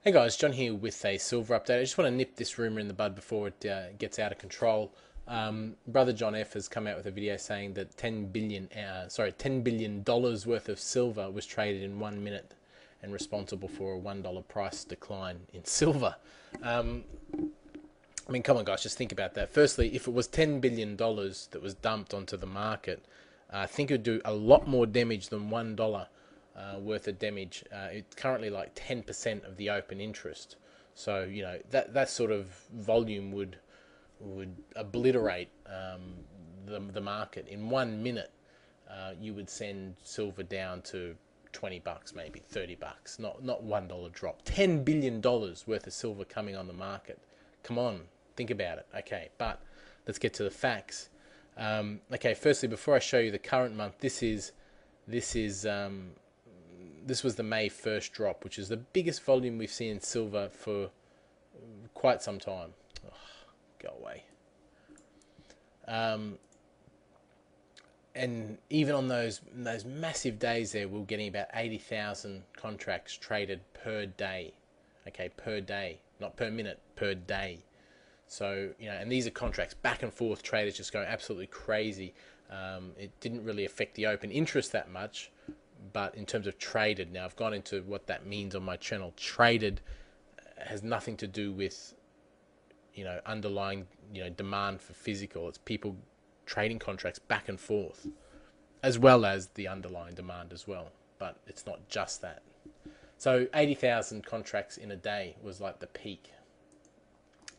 Hey guys, John here with a silver update. I just want to nip this rumor in the bud before it gets out of control. Brother John F has come out with a video saying that $10 billion worth of silver was traded in 1 minute and responsible for a $1 price decline in silver. I mean, come on, guys, just think about that. Firstly, if it was $10 billion that was dumped onto the market, I think it would do a lot more damage than $1 worth of damage. It's currently like 10% of the open interest. So, you know, that sort of volume would obliterate the market. In 1 minute, you would send silver down to $20, maybe $30, not $1 drop. $10 billion worth of silver coming on the market. Come on, think about it. Okay, but let's get to the facts. Okay, firstly, before I show you the current month, this was the May 1st drop, which is the biggest volume we've seen in silver for quite some time. Oh, go away. And even on those massive days there, we were getting about 80,000 contracts traded per day. Okay, per day, not per minute, per day. So, you know, and these are contracts back and forth, traders just going absolutely crazy. It didn't really affect the open interest that much, but in terms of traded, now I've gone into what that means on my channel. Traded has nothing to do with, you know, underlying, you know, demand for physical. It's people trading contracts back and forth, as well as the underlying demand as well. But it's not just that. So 80,000 contracts in a day was like the peak.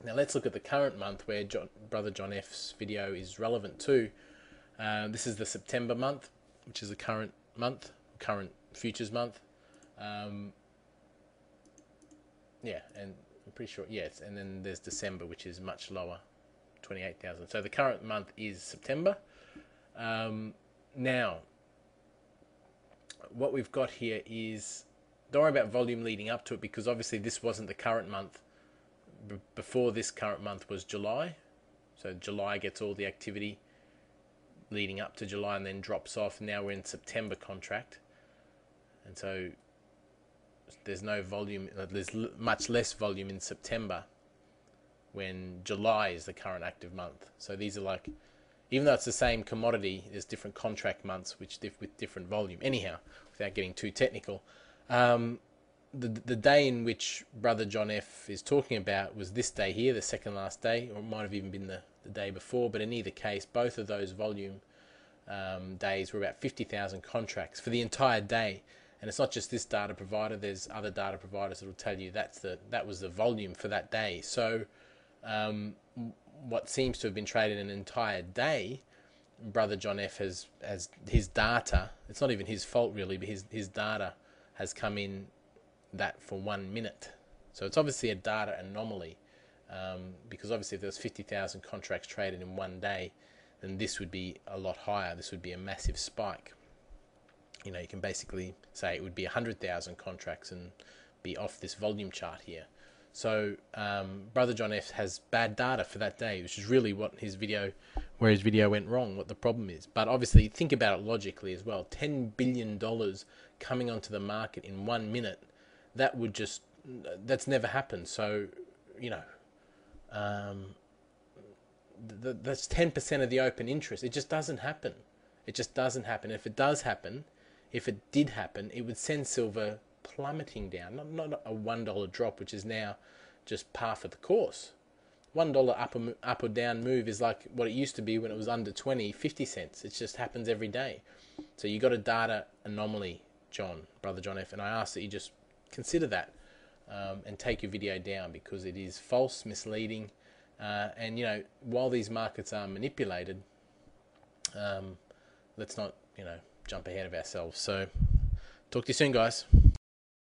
Now let's look at the current month where Brother John F's video is relevant to. This is the September month, which is the current month, current futures month. Yeah, and I'm pretty sure, yes, and then there's December, which is much lower, 28,000. So the current month is September. Now, what we've got here is, don't worry about volume leading up to it, because obviously this wasn't the current month. Before this current month was July. So July gets all the activity leading up to July and then drops off. Now we're in September contract. And so there's no volume, there's much less volume in September when July is the current active month. So these are like, even though it's the same commodity, there's different contract months with different volume. Anyhow, without getting too technical, the day in which Brother John F is talking about was this day here, the second last day, or it might have even been the day before, but in either case, both of those volume days were about 50,000 contracts for the entire day. And it's not just this data provider, there's other data providers that will tell you that was the volume for that day. So what seems to have been traded an entire day, Brother John F has his data, it's not even his fault really, but his data has come in that for 1 minute. So it's obviously a data anomaly, because obviously if there was 50,000 contracts traded in one day, then this would be a lot higher. This would be a massive spike. You know, you can basically say it would be 100,000 contracts and be off this volume chart here. So Brother John F has bad data for that day, which is really where his video went wrong, what the problem is. But obviously think about it logically as well. $10 billion coming onto the market in 1 minute, that's never happened. So, you know, that's 10% of the open interest. It just doesn't happen. It just doesn't happen. If it does happen, if it did happen, it would send silver plummeting down. Not a $1 drop, which is now just par for the course. $1 up or down move is like what it used to be when it was under 50 cents. It just happens every day. So you got a data anomaly, Brother John F, and I ask that you just consider that and take your video down, because it is false, misleading, and you know, while these markets are manipulated, let's not, you know, jump ahead of ourselves. So talk to you soon, guys.